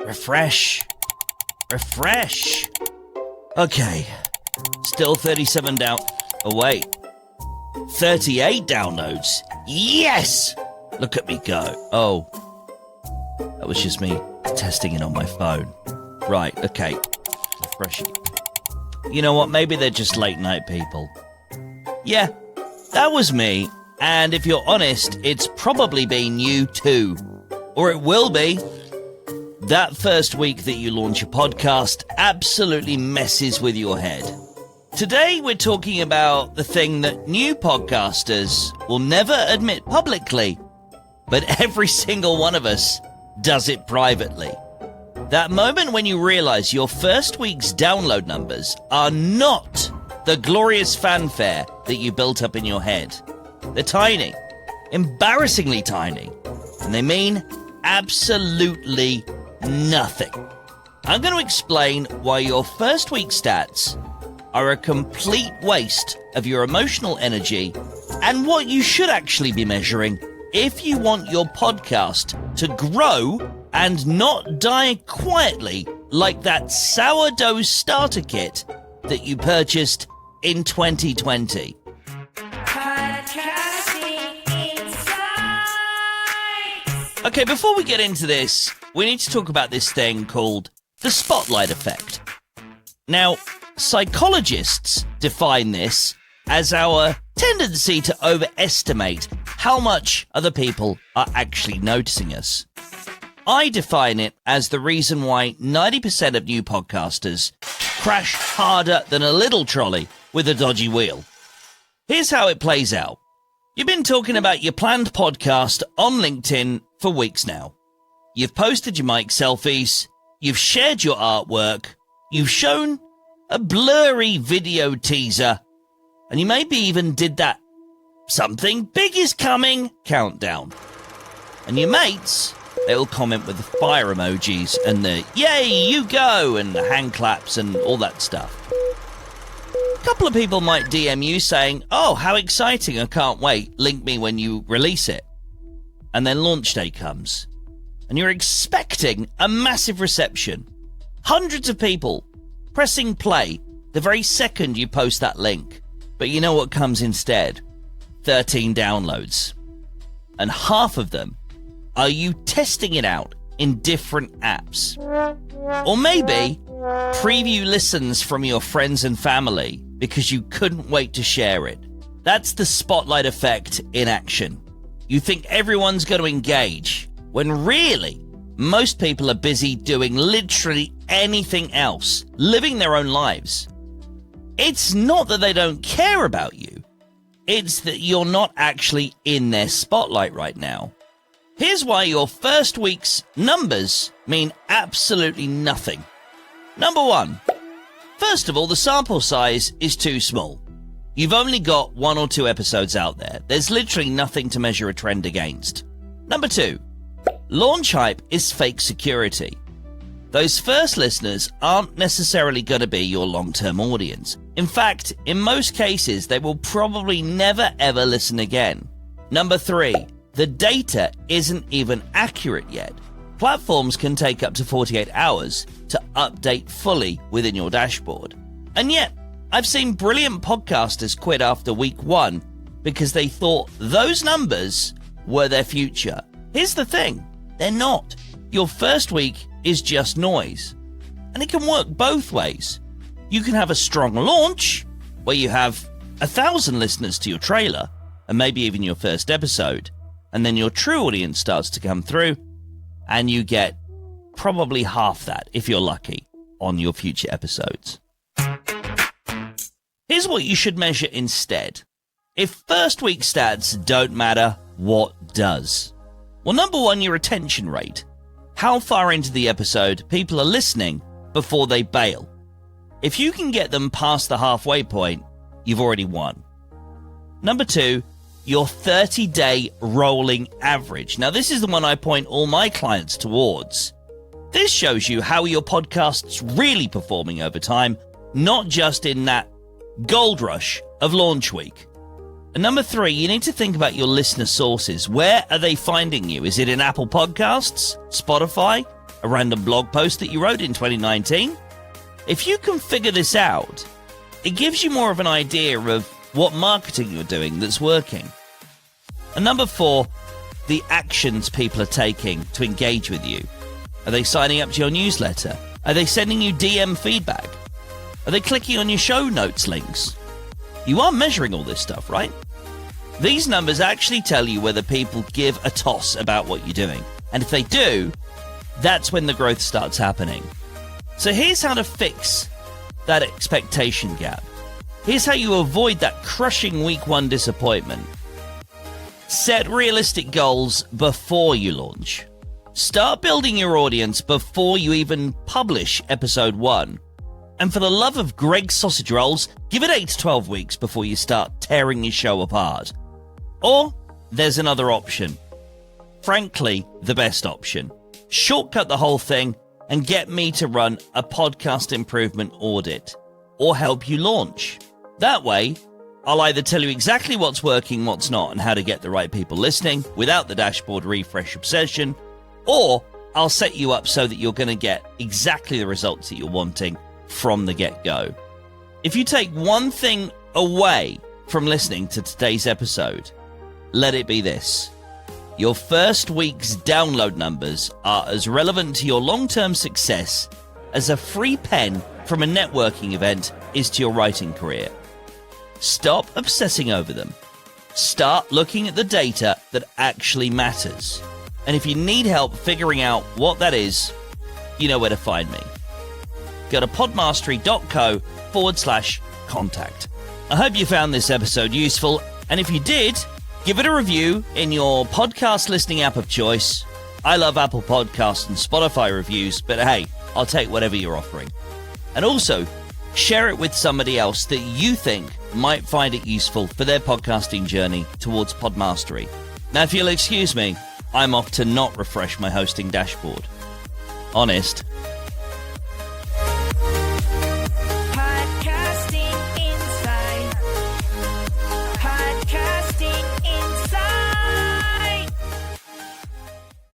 Refresh. Okay. Still 37 down. Oh, wait. 38 downloads. Yes! Look at me go. Oh. That was just me testing it on my phone. Right, okay. Refresh it. You know what? Maybe they're just late night people. Yeah, that was me. And if you're honest, it's probably been you too. Or it will be. That first week that you launch a podcast absolutely messes with your head. Today we're talking about the thing that new podcasters will never admit publicly, but every single one of us does it privately. That moment when you realize your first week's download numbers are not the glorious fanfare that you built up in your head. They're tiny, embarrassingly tiny, and they mean absolutely nothing. I'm going to explain why your first week stats are a complete waste of your emotional energy and what you should actually be measuring if you want your podcast to grow and not die quietly like that sourdough starter kit that you purchased in 2020. Okay, before we get into this, we need to talk about this thing called the spotlight effect. Now, psychologists define this as our tendency to overestimate how much other people are actually noticing us. I define it as the reason why 90% of new podcasters crash harder than a little trolley with a dodgy wheel. Here's how it plays out. You've been talking about your planned podcast on LinkedIn for weeks now. You've posted your mic selfies, you've shared your artwork, you've shown a blurry video teaser, and you maybe even did that "something big is coming" countdown. And your mates, they'll comment with the fire emojis and the "yay, you go" and the hand claps and all that stuff. A couple of people might DM you saying, "Oh, how exciting, I can't wait, link me when you release it." And then launch day comes, and you're expecting a massive reception. Hundreds of people pressing play the very second you post that link. But you know what comes instead? 13 downloads. And half of them are you testing it out in different apps. Or maybe preview listens from your friends and family because you couldn't wait to share it. That's the spotlight effect in action. You think everyone's going to engage, when really, most people are busy doing literally anything else, living their own lives. It's not that they don't care about you. It's that you're not actually in their spotlight right now. Here's why your first week's numbers mean absolutely nothing. Number one, first of all, the sample size is too small. You've only got 1 or 2 episodes out there. There's literally nothing to measure a trend against. Number two, launch hype is fake security. Those first listeners aren't necessarily going to be your long-term audience. In fact, in most cases, they will probably never ever listen again. Number three, the data isn't even accurate yet. Platforms can take up to 48 hours to update fully within your dashboard. And yet, I've seen brilliant podcasters quit after week 1 because they thought those numbers were their future. Here's the thing, they're not. Your first week is just noise. And it can work both ways. You can have a strong launch where you have 1,000 listeners to your trailer and maybe even your first episode. And then your true audience starts to come through and you get probably half that, if you're lucky, on your future episodes. Here's what you should measure instead. If first week stats don't matter, what does? Well, number one, your retention rate. How far into the episode people are listening before they bail. If you can get them past the halfway point, you've already won. Number two, your 30-day rolling average. Now, this is the one I point all my clients towards. This shows you how your podcast's really performing over time, not just in that gold rush of launch week. And number three, you need to think about your listener sources. Where are they finding you? Is it in Apple Podcasts, Spotify, a random blog post that you wrote in 2019. If you can figure this out, it gives you more of an idea of what marketing you're doing that's working. And number 4, the actions people are taking to engage with you. Are they signing up to your newsletter? Are they sending you DM feedback? Are they clicking on your show notes links? You are measuring all this stuff, right? These numbers actually tell you whether people give a toss about what you're doing. And if they do, that's when the growth starts happening. So here's how to fix that expectation gap. Here's how you avoid that crushing week 1 disappointment. Set realistic goals before you launch. Start building your audience before you even publish episode 1. And for the love of Greg's sausage rolls, give it 8 to 12 weeks before you start tearing your show apart. Or there's another option. Frankly, the best option. Shortcut the whole thing and get me to run a podcast improvement audit or help you launch. That way, I'll either tell you exactly what's working, what's not, and how to get the right people listening without the dashboard refresh obsession, or I'll set you up so that you're going to get exactly the results that you're wanting from the get-go. If you take one thing away from listening to today's episode, let it be this. Your first week's download numbers are as relevant to your long-term success as a free pen from a networking event is to your writing career. Stop obsessing over them. Start looking at the data that actually matters. And if you need help figuring out what that is, you know where to find me. Go to podmastery.co/contact. I hope you found this episode useful, and if you did, give it a review in your podcast listening app of choice. I love Apple Podcasts and Spotify reviews, but hey, I'll take whatever you're offering. And also, share it with somebody else that you think might find it useful for their podcasting journey towards Podmastery. Now, if you'll excuse me, I'm off to not refresh my hosting dashboard. Honest.